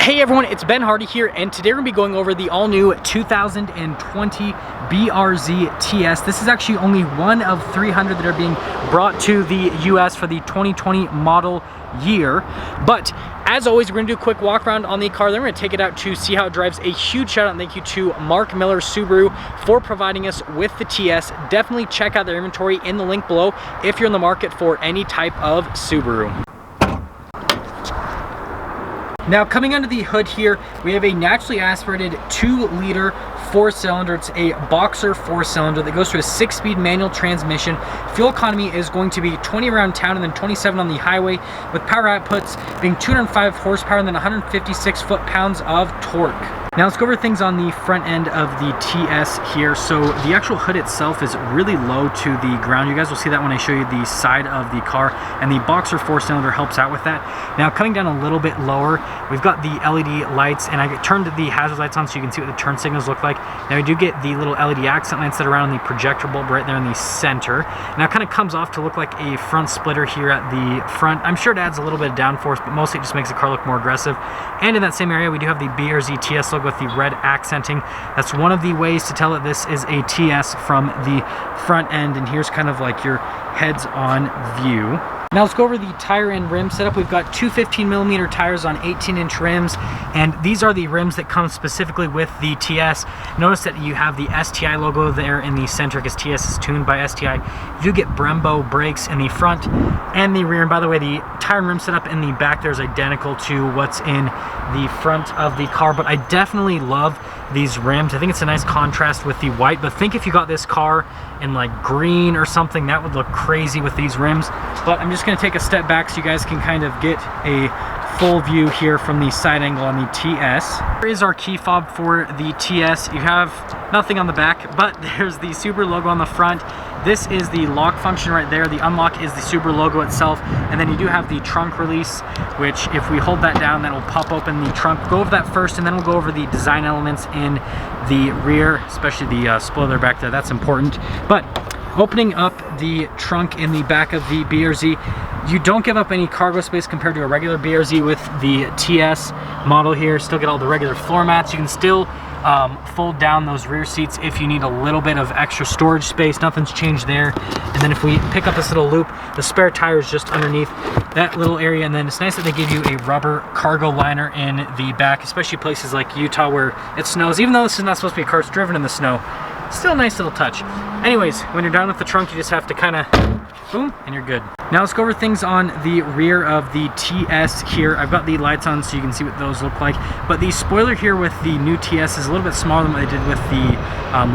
Hey everyone, it's Ben Hardy here, and today we're going to be going over the all-new 2020 BRZ TS. This is actually only one of 300 that are being brought to the US for the 2020 model year. But as always, we're going to do a quick walk around on the car, then we're going to take it out to see how it drives. A huge shout out and thank you to Mark Miller Subaru for providing us with the TS. Definitely check out their inventory in the link below if you're in the market for any type of Subaru. Now, coming under the hood here, we have a naturally aspirated 2-liter 4-cylinder. It's a boxer 4-cylinder that goes through a 6-speed manual transmission. Fuel economy is going to be 20 around town and then 27 on the highway, with power outputs being 205 horsepower and then 156 foot-pounds of torque. Now let's go over things on the front end of the TS here. So the actual hood itself is really low to the ground. You guys will see that when I show you the side of the car, and the boxer 4-cylinder helps out with that. Now coming down a little bit lower, we've got the LED lights, and I turned the hazard lights on so you can see what the turn signals look like. Now we do get the little LED accent lights that are around the projector bulb right there in the center. Now it kind of comes off to look like a front splitter here at the front. I'm sure it adds a little bit of downforce, but mostly it just makes the car look more aggressive. And in that same area, we do have the BRZ TS logo with the red accenting. That's one of the ways to tell that this is a TS from the front end, and here's kind of like your heads-on view. Now let's go over the tire and rim setup. We've got two 15mm tires on 18-inch rims, and these are the rims that come specifically with the TS. Notice that you have the STI logo there in the center because TS is tuned by STI. You do get Brembo brakes in the front and the rear, and by the way, the tire and rim setup in the back there is identical to what's in the front of the car, but I definitely love these rims. I think it's a nice contrast with the white, but think if you got this car in like green or something, that would look crazy with these rims. But I'm just going to take a step back so you guys can kind of get a full view here from the side angle on the TS. Here is our key fob for the TS. You have nothing on the back, but there's the Subaru logo on the front. This is the lock function right there. The unlock is the Subaru logo itself, and then you do have the trunk release, which if we hold that down, then will pop open the trunk. We'll go over that first, and then we'll go over the design elements in the rear, especially the spoiler back there. That's important. But opening up the trunk in the back of the BRZ, you don't give up any cargo space compared to a regular BRZ with the TS model here. Still get all the regular floor mats. You can still fold down those rear seats if you need a little bit of extra storage space. Nothing's changed there. And then if we pick up this little loop, the spare tire is just underneath that little area. And then it's nice that they give you a rubber cargo liner in the back, especially places like Utah where it snows. Even though this is not supposed to be a car that's driven in the snow, still a nice little touch. Anyways, when you're done with the trunk, you just have to kind of boom, and you're good. Now let's go over things on the rear of the TS here. I've got the lights on so you can see what those look like, but the spoiler here with the new TS is a little bit smaller than what they did with the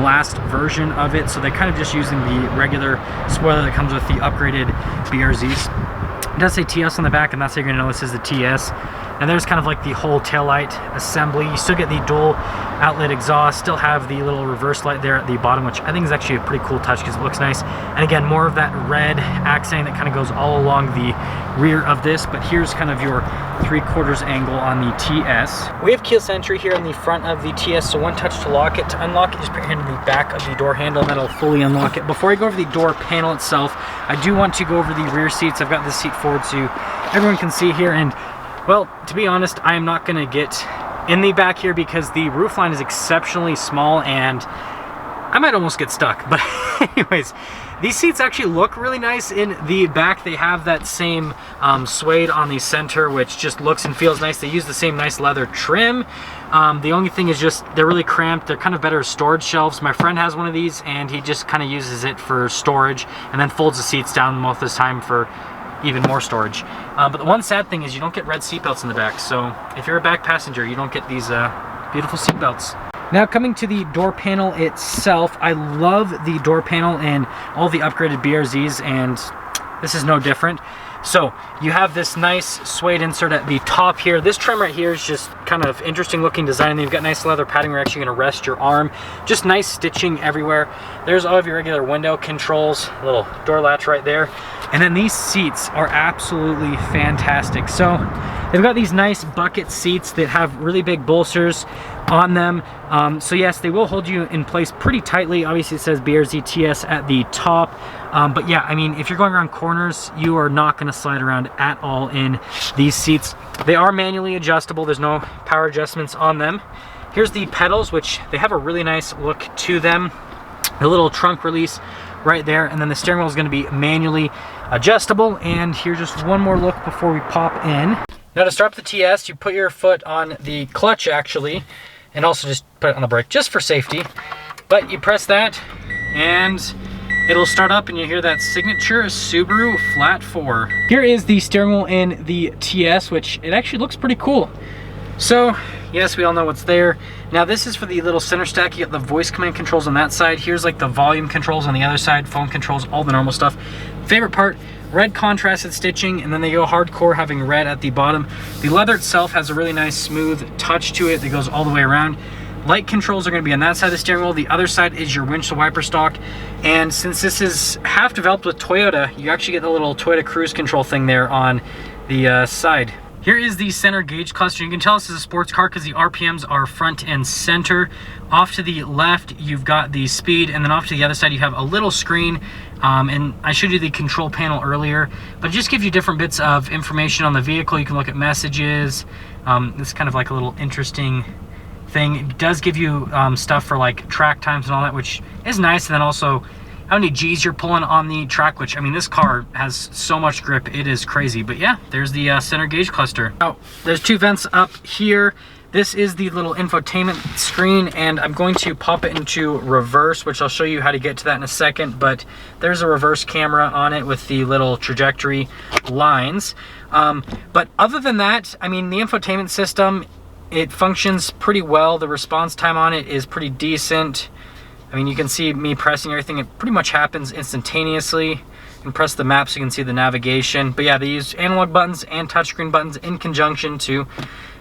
last version of it, so they're kind of just using the regular spoiler that comes with the upgraded BRZs. It does say TS on the back, and that's how you're going to know this is the TS. And there's kind of like the whole taillight assembly. You still get the dual outlet exhaust, still have the little reverse light there at the bottom, which I think is actually a pretty cool touch because it looks nice. And again, more of that red accenting that kind of goes all along the rear of this. But here's kind of your 3/4 angle on the TS. We have keyless entry here in the front of the TS, so one touch to lock it. To unlock it, just put your hand in the back of the door handle, and that'll fully unlock it. Before I go over the door panel itself, I do want to go over the rear seats. I've got this seat forward so everyone can see here, and well, to be honest, I am not going to get in the back here because the roofline is exceptionally small and I might almost get stuck. But anyways, these seats actually look really nice in the back. They have that same suede on the center, which just looks and feels nice. They use the same nice leather trim. The only thing is just they're really cramped. They're kind of better as storage shelves. My friend has one of these and he just kind of uses it for storage and then folds the seats down most of the time for even more storage. But the one sad thing is you don't get red seatbelts in the back, so if you're a back passenger, you don't get these beautiful seatbelts. Now coming to the door panel itself, I love the door panel and all the upgraded BRZs, and this is no different. So you have this nice suede insert at the top here. This trim right here is just kind of interesting looking design. And you've got nice leather padding where you're actually going to rest your arm. Just nice stitching everywhere. There's all of your regular window controls, little door latch right there. And then these seats are absolutely fantastic. So They've got these nice bucket seats that have really big bolsters on them. So yes, they will hold you in place pretty tightly. Obviously it says BRZ TS at the top. But yeah, I mean, if you're going around corners, you are not going to slide around at all in these seats. They are manually adjustable. There's no power adjustments on them. Here's the pedals, which they have a really nice look to them. A little trunk release right there, and then the steering wheel is going to be manually adjustable. And here's just one more look before we pop in. Now to start up the TS, you put your foot on the clutch actually, and also just put it on the brake just for safety. But you press that and it'll start up and you hear that signature Subaru flat 4. Here is the steering wheel in the TS, which it actually looks pretty cool. So yes, we all know what's there. Now this is for the little center stack. You got the voice command controls on that side. Here's like the volume controls on the other side, phone controls, all the normal stuff. Favorite part, red contrasted stitching, and then they go hardcore having red at the bottom. The leather itself has a really nice smooth touch to it that goes all the way around. Light controls are going to be on that side of the steering wheel. The other side is your windshield wiper stalk. And since this is half developed with Toyota, you actually get the little Toyota cruise control thing there on the side. Here is the center gauge cluster. You can tell this is a sports car because the RPMs are front and center. Off to the left, you've got the speed, and then off to the other side, you have a little screen. And I showed you the control panel earlier, but it just gives you different bits of information on the vehicle. You can look at messages. This is kind of like a little interesting thing. It does give you stuff for like track times and all that, which is nice. And then also how many G's you're pulling on the track, which I mean, this car has so much grip, it is crazy. But yeah, there's the center gauge cluster. Now, there's two vents up here. This is the little infotainment screen, and I'm going to pop it into reverse, which I'll show you how to get to that in a second. But there's a reverse camera on it with the little trajectory lines. But other than that, I mean, the infotainment system, it functions pretty well. The response time on it is pretty decent. I mean, you can see me pressing everything. It pretty much happens instantaneously. You can press the map so you can see the navigation. But yeah, they use analog buttons and touchscreen buttons in conjunction to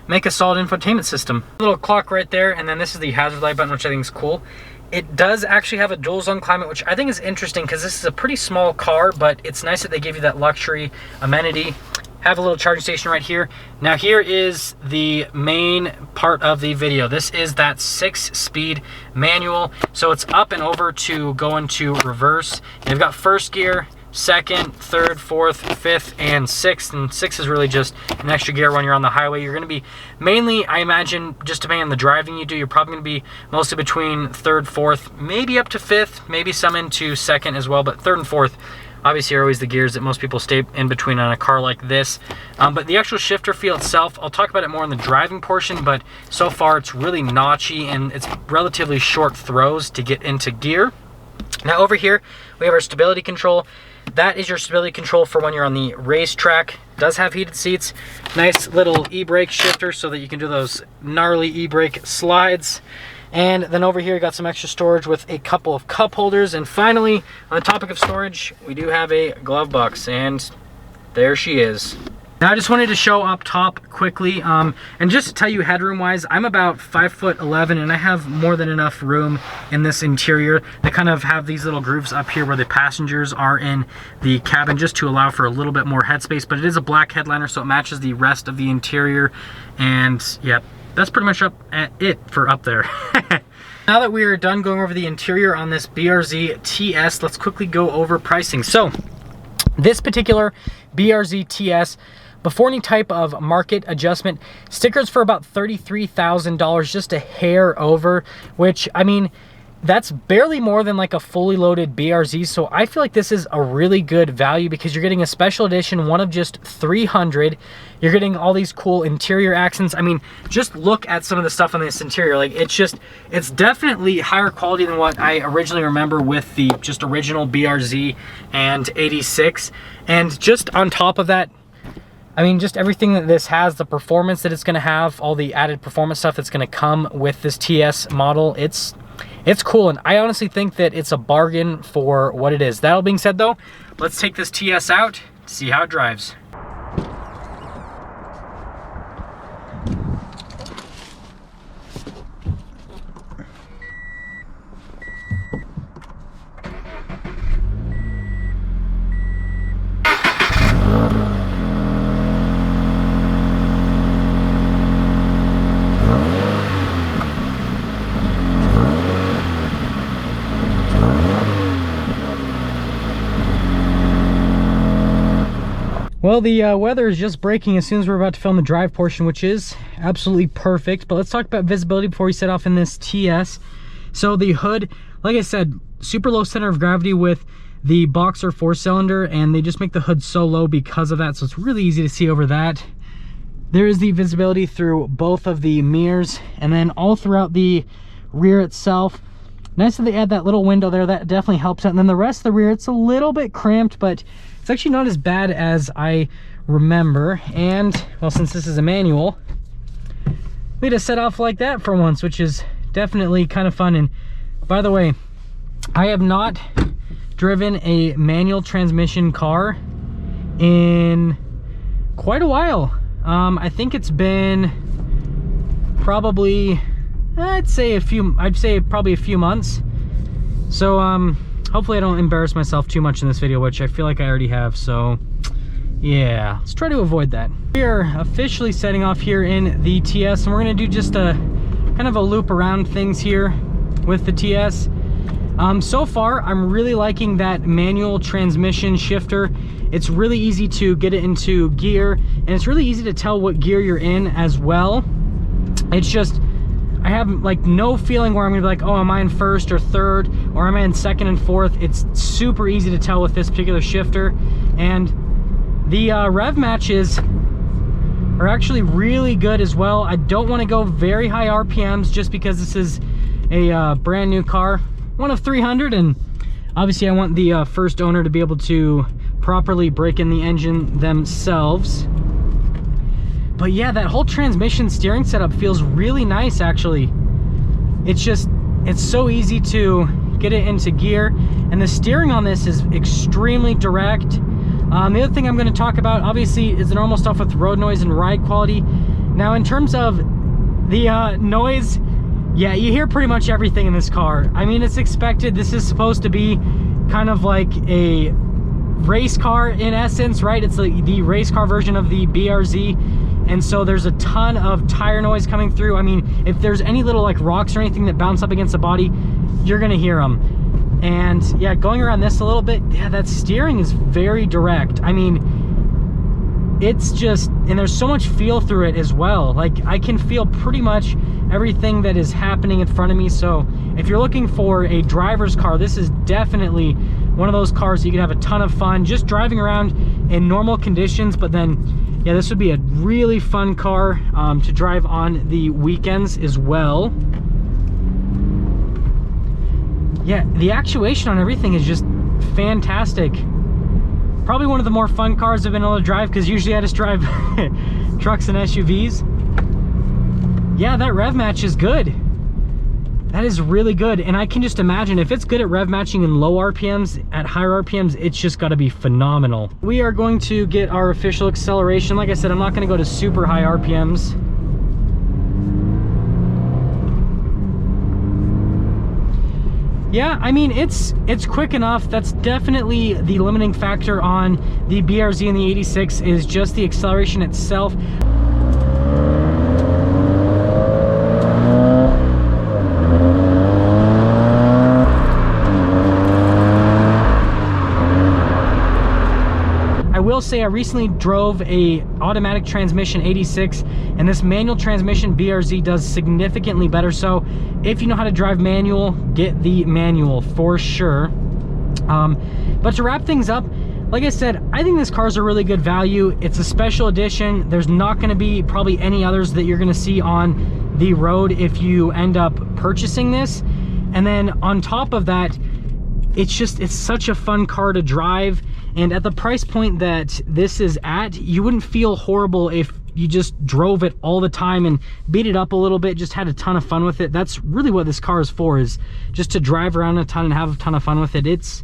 make a solid infotainment system. Little clock right there, and then this is the hazard light button, which I think is cool. It does actually have a dual zone climate, which I think is interesting because this is a pretty small car, but it's nice that they give you that luxury amenity. Have a little charging station right here. Now here is the main part of the video. This is that 6-speed manual. So it's up and over to go into reverse. And you've got first gear, second, third, fourth, fifth, and sixth. And sixth is really just an extra gear when you're on the highway. You're gonna be mainly, I imagine, just depending on the driving you do, you're probably gonna be mostly between third, fourth, maybe up to fifth, maybe some into second as well, but third and fourth obviously are always the gears that most people stay in between on a car like this. But the actual shifter feel itself, I'll talk about it more in the driving portion, but so far it's really notchy and it's relatively short throws to get into gear. Now over here, we have our stability control. That is your stability control for when you're on the racetrack. Does have heated seats. Nice little e-brake shifter so that you can do those gnarly e-brake slides. And then over here, you got some extra storage with a couple of cup holders. And finally, on the topic of storage, we do have a glove box, and there she is. Now I just wanted to show up top quickly, and just to tell you headroom wise, I'm about 5'11", and I have more than enough room in this interior. They kind of have these little grooves up here where the passengers are in the cabin just to allow for a little bit more headspace, but it is a black headliner, so it matches the rest of the interior. And yep, that's pretty much it for up there. Now that we are done going over the interior on this BRZ TS, let's quickly go over pricing. So this particular BRZ TS, before any type of market adjustment, stickers for about $33,000, just a hair over, which, I mean, that's barely more than like a fully loaded BRZ. So I feel like this is a really good value because you're getting a special edition, one of just 300. You're getting all these cool interior accents. I mean, just look at some of the stuff on this interior. Like, it's definitely higher quality than what I originally remember with the just original BRZ and 86. And just on top of that, I mean, just everything that this has, the performance that it's going to have, all the added performance stuff that's going to come with this TS model, it's cool, and I honestly think that it's a bargain for what it is. That all being said though, let's take this TS out to see how it drives. Well, the weather is just breaking as soon as we're about to film the drive portion, which is absolutely perfect. But let's talk about visibility before we set off in this TS. So the hood, like I said, super low center of gravity with the Boxer 4-cylinder, and they just make the hood so low because of that, so it's really easy to see over that. There is the visibility through both of the mirrors, and then all throughout the rear itself. Nice that they add that little window there, that definitely helps out. And then the rest of the rear, it's a little bit cramped, but it's actually not as bad as I remember. And, well, since this is a manual, we just set off like that for once, which is definitely kind of fun. And by the way, I have not driven a manual transmission car in quite a while. I think it's been probably, I'd say probably a few months. So hopefully I don't embarrass myself too much in this video, which I feel like I already have. So yeah, let's try to avoid that. We are officially setting off here in the TS, and we're gonna do just a kind of a loop around things here with the TS. So far, I'm really liking that manual transmission shifter. It's really easy to get it into gear, and it's really easy to tell what gear you're in as well. It's just, I have like no feeling where I'm gonna be like, oh, am I in first or third, or am I in second and fourth? It's super easy to tell with this particular shifter. And the rev matches are actually really good as well. I don't want to go very high RPMs just because this is a brand new car, one of 300, and obviously I want the first owner to be able to properly break in the engine themselves. But yeah, that whole transmission steering setup feels really nice actually. It's so easy to get it into gear, and the steering on this is extremely direct. The other thing I'm going to talk about obviously is the normal stuff with road noise and ride quality. Now in terms of the noise, yeah, you hear pretty much everything in this car. I mean, it's expected. This is supposed to be kind of like a race car in essence, right? It's like the race car version of the BRZ. And so there's a ton of tire noise coming through. I mean, if there's any little like rocks or anything that bounce up against the body, you're gonna hear them. And yeah, going around this a little bit, yeah, that steering is very direct. I mean, it's just, and there's so much feel through it as well. Like, I can feel pretty much everything that is happening in front of me. So if you're looking for a driver's car, this is definitely one of those cars you can have a ton of fun just driving around in normal conditions. But then, yeah, this would be a really fun car to drive on the weekends as well. Yeah, the actuation on everything is just fantastic. Probably one of the more fun cars I've been able to drive, because usually I just drive trucks and SUVs. Yeah, that rev match is good. That is really good. And I can just imagine if it's good at rev matching in low RPMs, at higher RPMs, it's just got to be phenomenal. We are going to get our official acceleration. Like I said, I'm not going to go to super high RPMs. Yeah, I mean, it's quick enough. That's definitely the limiting factor on the BRZ and the 86 is just the acceleration itself. I will say I recently drove a automatic transmission 86, and this manual transmission BRZ does significantly better. So if you know how to drive manual, get the manual for sure. But to wrap things up, like I said, I think this car is a really good value. It's a special edition. There's not going to be probably any others that you're going to see on the road if you end up purchasing this. And then on top of that, it's such a fun car to drive. And at the price point that this is at, you wouldn't feel horrible if you just drove it all the time and beat it up a little bit, just had a ton of fun with it. That's really what this car is for, is just to drive around a ton and have a ton of fun with it. It's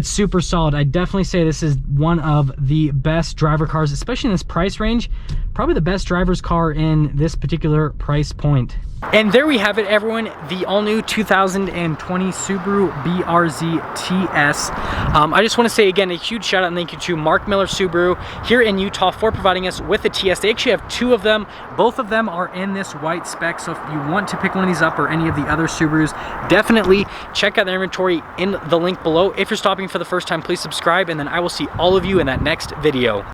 super solid. I definitely say this is one of the best driver cars, especially in this price range. Probably the best driver's car in this particular price point. And there we have it, everyone, the all-new 2020 Subaru BRZ TS. I just want to say again a huge shout out and thank you to Mark Miller Subaru here in Utah for providing us with the TS. They actually have two of them. Both of them are in this white spec, so if you want to pick one of these up or any of the other Subarus, definitely check out their inventory in the link below. If you're stopping for the first time, please subscribe, and then I will see all of you in that next video.